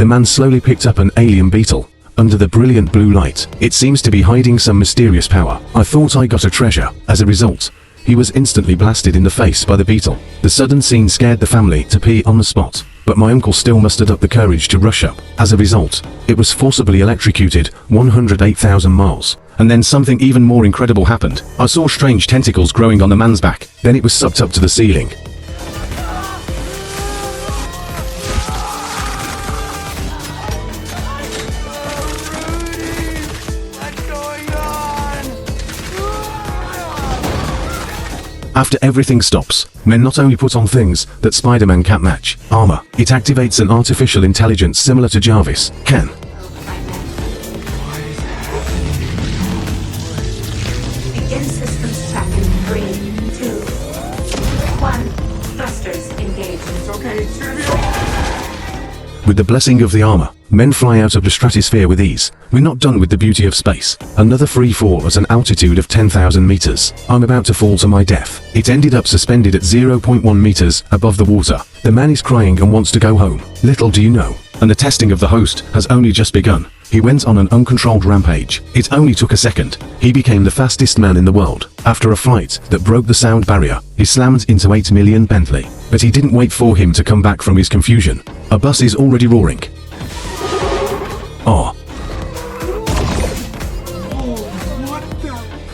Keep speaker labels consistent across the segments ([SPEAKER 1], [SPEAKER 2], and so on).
[SPEAKER 1] The man slowly picked up an alien beetle. Under the brilliant blue light, it seems to be hiding some mysterious power. I thought I got a treasure. As a result, he was instantly blasted in the face by the beetle. The sudden scene scared the family to pee on the spot, but my uncle still mustered up the courage to rush up. As a result, it was forcibly electrocuted 108,000 miles. And then something even more incredible happened. I saw strange tentacles growing on the man's back. Then it was sucked up to the ceiling. After everything stops, men not only put on things that Spider-Man can't match, armor. It activates an artificial intelligence similar to Jarvis can.
[SPEAKER 2] Begin systems check in 3, 2, 1. Thrusters engaged. It's okay.
[SPEAKER 1] With the blessing of the armor, men fly out of the stratosphere with ease. We're not done with the beauty of space. Another free fall at an altitude of 10,000 meters. I'm about to fall to my death. It ended up suspended at 0.1 meters above the water. The man is crying and wants to go home. Little do you know. And the testing of the host has only just begun. He went on an uncontrolled rampage. It only took a second. He became the fastest man in the world. After a flight that broke the sound barrier, he slammed into 8 million Bentley. But he didn't wait for him to come back from his confusion. A bus is already roaring. Oh.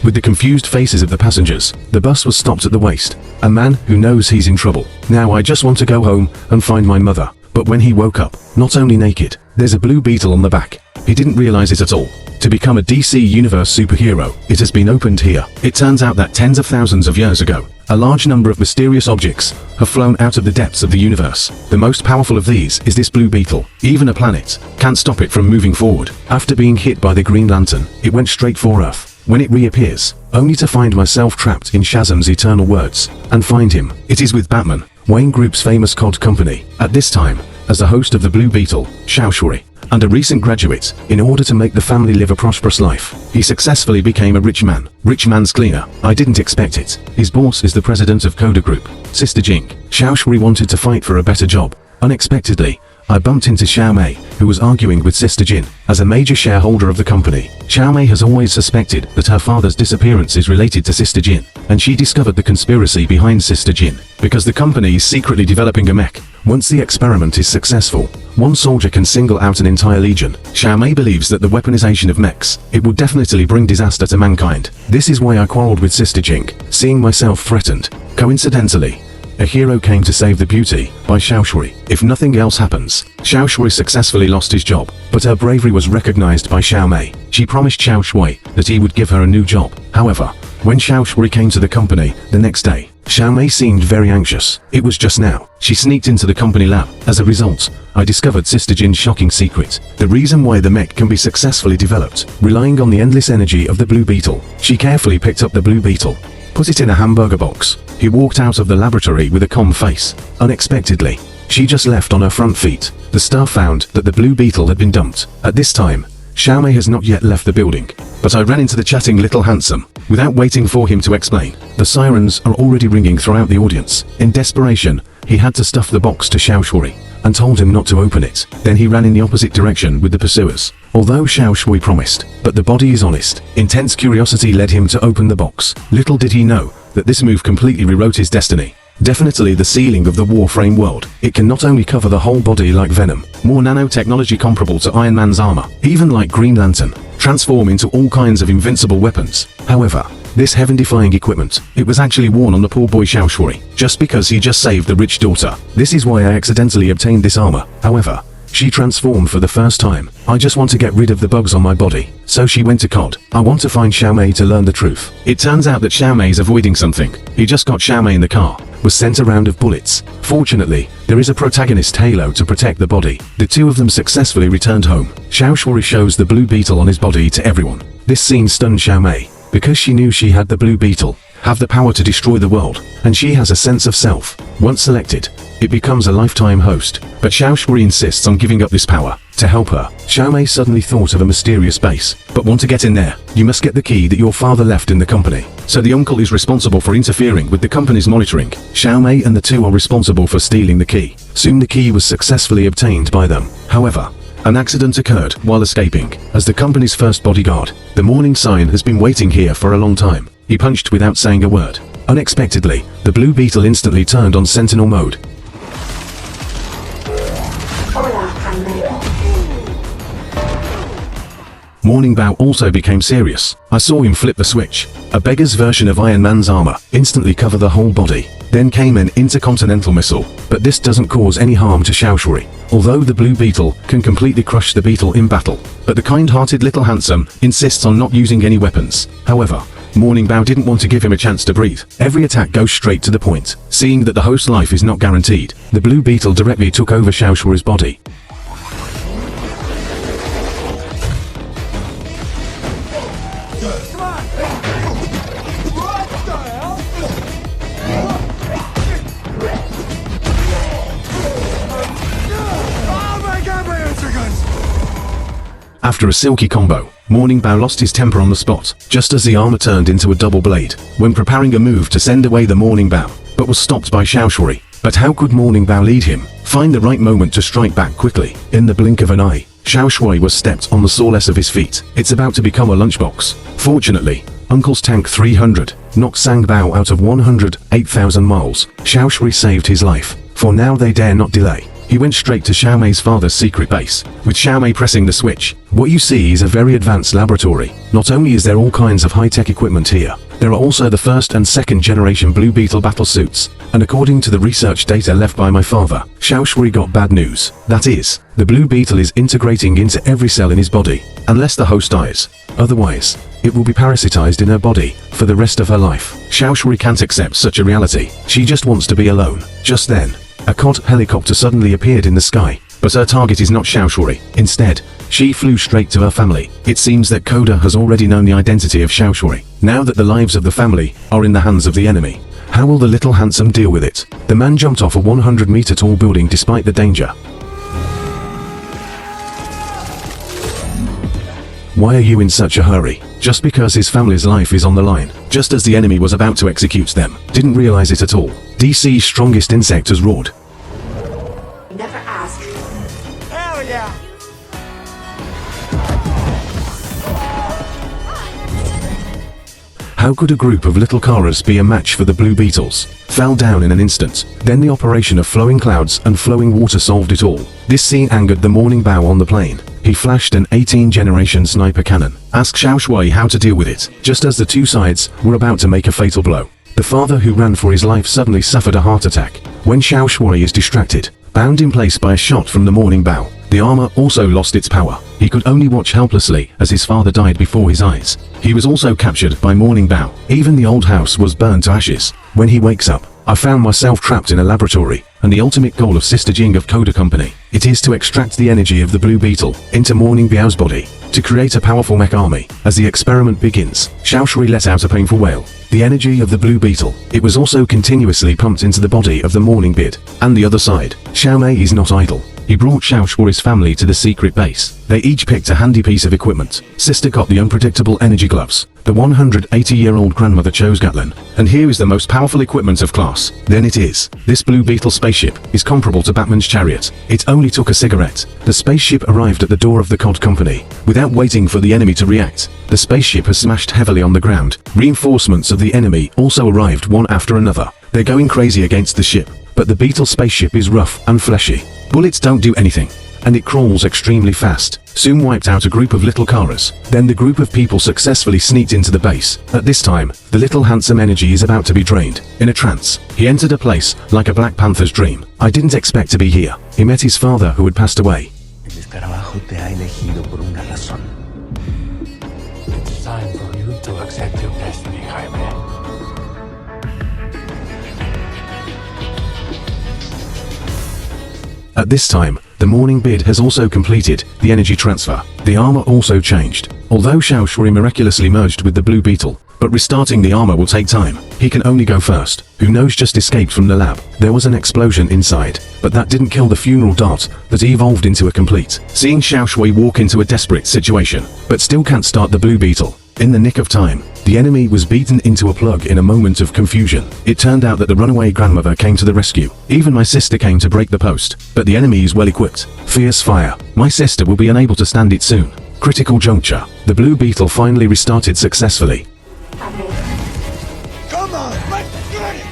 [SPEAKER 1] With the confused faces of the passengers, the bus was stopped at the waist. A man who knows he's in trouble. Now I just want to go home and find my mother. But when he woke up, not only naked, there's a blue beetle on the back. He didn't realize it at all. To become a DC Universe superhero, it has been opened here. It turns out that tens of thousands of years ago, a large number of mysterious objects have flown out of the depths of the universe. The most powerful of these is this blue beetle. Even a planet can't stop it from moving forward. After being hit by the Green Lantern, it went straight for Earth. When it reappears, only to find myself trapped in Shazam's eternal words, and find him. It is with Batman, Wayne Group's famous COD company. At this time, as the host of the Blue Beetle, Shawshuri, and a recent graduate, in order to make the family live a prosperous life, he successfully became a rich man. Rich man's cleaner. I didn't expect it. His boss is the president of Coda Group, Sister Jink. Shawshuri wanted to fight for a better job. Unexpectedly, I bumped into Xiaomei, who was arguing with Sister Jin. As a major shareholder of the company, Xiaomei has always suspected that her father's disappearance is related to Sister Jin, and she discovered the conspiracy behind Sister Jin, because the company is secretly developing a mech. Once the experiment is successful, one soldier can single out an entire legion. Xiaomei believes that the weaponization of mechs, it will definitely bring disaster to mankind. This is why I quarreled with Sister Jink, seeing myself threatened. Coincidentally, a hero came to save the beauty by Shawshuri. If nothing else happens, Shawshuri successfully lost his job, but her bravery was recognized by Xiaomei. She promised Shawshuri that he would give her a new job. However, when Shawshuri came to the company the next day, Xiaomei seemed very anxious. It was just now. She sneaked into the company lab. As a result, I discovered Sister Jin's shocking secret. The reason why the mech can be successfully developed, relying on the endless energy of the Blue Beetle. She carefully picked up the Blue Beetle, put it in a hamburger box. He walked out of the laboratory with a calm face. Unexpectedly, she just left on her front feet. The staff found that the Blue Beetle had been dumped. At this time, Xiaomei has not yet left the building, but I ran into the chatting little handsome. Without waiting for him to explain, the sirens are already ringing throughout the audience. In desperation, he had to stuff the box to Shawshuri, and told him not to open it. Then he ran in the opposite direction with the pursuers. Although Shawshuri promised, but the body is honest. Intense curiosity led him to open the box. Little did he know that this move completely rewrote his destiny. Definitely the ceiling of the Warframe world. It can not only cover the whole body like Venom, more nanotechnology comparable to Iron Man's armor, even like Green Lantern, transform into all kinds of invincible weapons. However, this heaven-defying equipment, it was actually worn on the poor boy Shawshuri, just because he just saved the rich daughter. This is why I accidentally obtained this armor. However, she transformed for the first time. I just want to get rid of the bugs on my body. So she went to COD. I want to find Xiaomei to learn the truth. It turns out that Xiaomei is avoiding something. He just got Xiaomei in the car, was sent a round of bullets. Fortunately, there is a protagonist halo to protect the body. The two of them successfully returned home. Shawshuri shows the Blue Beetle on his body to everyone. This scene stunned Xiaomei, because she knew she had the Blue Beetle. have the power to destroy the world, and she has a sense of self. Once selected, it becomes a lifetime host, but Xiao Shui insists on giving up this power. To help her, Xiaomei suddenly thought of a mysterious base. But want to get in there, you must get the key that your father left in the company. So the uncle is responsible for interfering with the company's monitoring. Xiaomei and the two are responsible for stealing the key. Soon the key was successfully obtained by them. However, an accident occurred while escaping. As the company's first bodyguard, the Morning Sign has been waiting here for a long time. He punched without saying a word. Unexpectedly, the Blue Beetle instantly turned on Sentinel mode.
[SPEAKER 2] Hola, Jaime.
[SPEAKER 1] Morning Bao also became serious. I saw him flip the switch. A beggar's version of Iron Man's armor instantly covered the whole body. Then came an intercontinental missile, but this doesn't cause any harm to Xiao Shui, although the Blue Beetle can completely crush the beetle in battle. But the kind-hearted little handsome insists on not using any weapons. However, Morning Bao didn't want to give him a chance to breathe. Every attack goes straight to the point. Seeing that the host's life is not guaranteed, the Blue Beetle directly took over Xiao Shui's body. After a silky combo, Morning Bao lost his temper on the spot, just as the armor turned into a double blade, when preparing a move to send away the Morning Bao, but was stopped by Xiao Shui. But how could Morning Bao lead him? Find the right moment to strike back quickly. In the blink of an eye, Xiao Shui was stepped on the sawless of his feet. It's about to become a lunchbox. Fortunately, Uncle's Tank 300 knocked Sang Bao out of 108,000 miles. Xiao Shui saved his life. For now they dare not delay. He went straight to Xiaomei's father's secret base, with Xiaomei pressing the switch. What you see is a very advanced laboratory. Not only is there all kinds of high-tech equipment here, there are also the first and second generation Blue Beetle battle suits. And according to the research data left by my father, Xiao Shui got bad news. That is, the Blue Beetle is integrating into every cell in his body, unless the host dies. Otherwise, it will be parasitized in her body for the rest of her life. Xiao Shui can't accept such a reality. She just wants to be alone. Just then, a COD helicopter suddenly appeared in the sky, but her target is not Xiao Shui. Instead, she flew straight to her family. It seems that Coda has already known the identity of Xiao Shui. Now that the lives of the family are in the hands of the enemy, how will the little handsome deal with it? The man jumped off a 100-meter tall building despite the danger. Why are you in such a hurry? Just because his family's life is on the line, just as the enemy was about to execute them. Didn't realize it at all. DC's strongest insect has roared.
[SPEAKER 2] Never ask.
[SPEAKER 3] Hell yeah!
[SPEAKER 1] How could a group of little Karas be a match for the Blue Beetles? Fell down in an instant. Then the operation of flowing clouds and flowing water solved it all. This scene angered the Morning Bao on the plane. He flashed an 18th-generation sniper cannon. Asked Xiao Shui how to deal with it, just as the two sides were about to make a fatal blow. The father who ran for his life suddenly suffered a heart attack. When Xiao Shui is distracted, bound in place by a shot from the Morning Bao, the armor also lost its power. He could only watch helplessly as his father died before his eyes. He was also captured by Morning Bao. Even the old house was burned to ashes. When he wakes up, I found myself trapped in a laboratory, and the ultimate goal of Sister Jing of Coda Company, it is to extract the energy of the Blue Beetle into Morning Bao's body, to create a powerful mech army. As the experiment begins, Xiao Shui let out a painful wail. The energy of the Blue Beetle, it was also continuously pumped into the body of the Morning Bid. And the other side, Xiaomei is not idle. He brought Xiao Shui's family to the secret base. They each picked a handy piece of equipment. Sister got the unpredictable energy gloves. The 180-year-old grandmother chose Gatlin. And here is the most powerful equipment of class. Then it is. This Blue Beetle spaceship is comparable to Batman's chariot. It only took a cigarette. The spaceship arrived at the door of the COD company. Without waiting for the enemy to react, the spaceship has smashed heavily on the ground. Reinforcements of the enemy also arrived one after another. They're going crazy against the ship. But the Beetle spaceship is rough and fleshy. Bullets don't do anything, and it crawls extremely fast. Soon wiped out a group of little Karas. Then the group of people successfully sneaked into the base. At this time, the little handsome energy is about to be drained. In a trance, he entered a place like a Black Panther's dream. I didn't expect to be here. He met his father who had passed away.
[SPEAKER 4] El escarabajo te ha elegido por una razón.
[SPEAKER 3] It's time for you to accept your destiny, Jaime.
[SPEAKER 1] At this time, The morning bid has also completed the energy transfer. The armor also changed. Although Xiao Shui miraculously merged with the Blue Beetle, but restarting the armor will take time. He can only go first. Who knows just escaped from the lab. There was an explosion inside, but that didn't kill the funeral dart that evolved into a complete. Seeing Xiao Shui walk into a desperate situation, but still can't start the Blue Beetle. In the nick of time, the enemy was beaten into a plug in a moment of confusion. It turned out that the runaway grandmother came to the rescue. Even my sister came to break the post, but the enemy is well equipped. Fierce fire. My sister will be unable to stand it soon. Critical juncture. The Blue Beetle finally restarted successfully.
[SPEAKER 5] Come on, let's get it!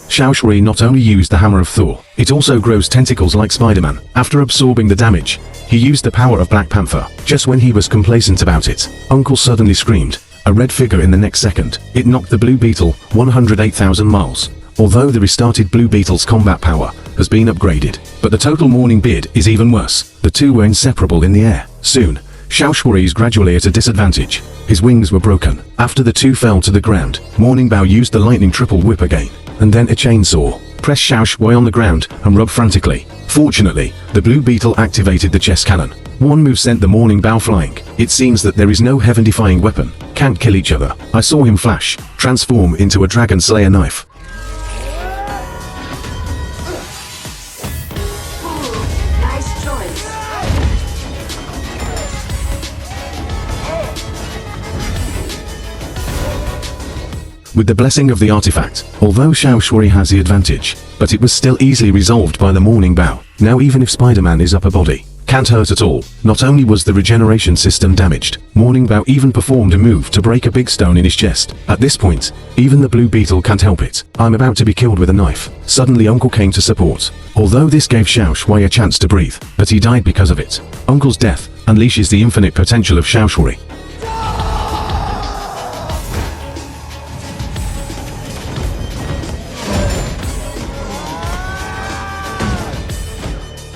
[SPEAKER 1] Xiao Shui not only used the Hammer of Thor, it also grows tentacles like Spider-Man. After absorbing the damage, he used the power of Black Panther. Just when he was complacent about it, Uncle suddenly screamed. A red figure in the next second. It knocked the Blue Beetle 108,000 miles. Although the restarted Blue Beetle's combat power has been upgraded, but the total morning bid is even worse. The two were inseparable in the air. Soon, Xiao Shui is gradually at a disadvantage. His wings were broken. After the two fell to the ground, Morning Bao used the lightning triple whip again, and then a chainsaw. Press Xiao Shui on the ground and rub frantically. Fortunately, the Blue Beetle activated the chest cannon. One move sent the Morning Bao flying. It seems that there is no heaven-defying weapon. Can't kill each other. I saw him flash, transform into a Dragon Slayer knife.
[SPEAKER 2] Nice choice.
[SPEAKER 1] With the blessing of the artifact, although Xiao Shui has the advantage, but it was still easily resolved by the Morning Bao. Now even if Spider-Man is upper body, can't hurt at all. Not only was the regeneration system damaged, Morning Bao even performed a move to break a big stone in his chest. At this point, even the Blue Beetle can't help it. I'm about to be killed with a knife. Suddenly Uncle came to support. Although this gave Xiao Shui a chance to breathe, but he died because of it. Uncle's death unleashes the infinite potential of Xiao Shui.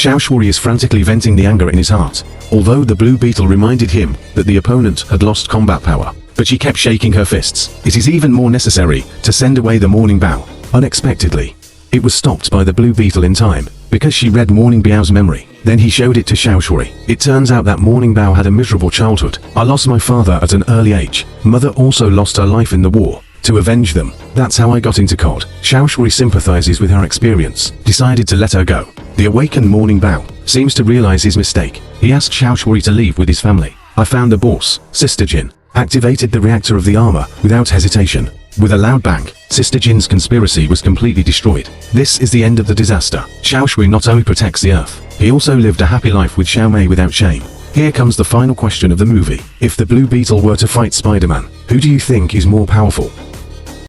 [SPEAKER 1] Xiao Shui is frantically venting the anger in his heart, although the Blue Beetle reminded him that the opponent had lost combat power, but she kept shaking her fists. It is even more necessary to send away the Morning Bao. Unexpectedly, it was stopped by the Blue Beetle in time, because she read Morning Bao's memory. Then he showed it to Xiao Shui. It turns out that Morning Bao had a miserable childhood. I lost my father at an early age. Mother also lost her life in the war. To avenge them, that's how I got into COD. Xiao Shui sympathizes with her experience, decided to let her go. The awakened Morning Bao seems to realize his mistake. He asked Xiao Shui to leave with his family. I found the boss, Sister Jin, activated the reactor of the armor without hesitation. With a loud bang, Sister Jin's conspiracy was completely destroyed. This is the end of the disaster. Xiao Shui not only protects the Earth, he also lived a happy life with Xiao Mei without shame. Here comes the final question of the movie. If the Blue Beetle were to fight Spider-Man, who do you think is more powerful?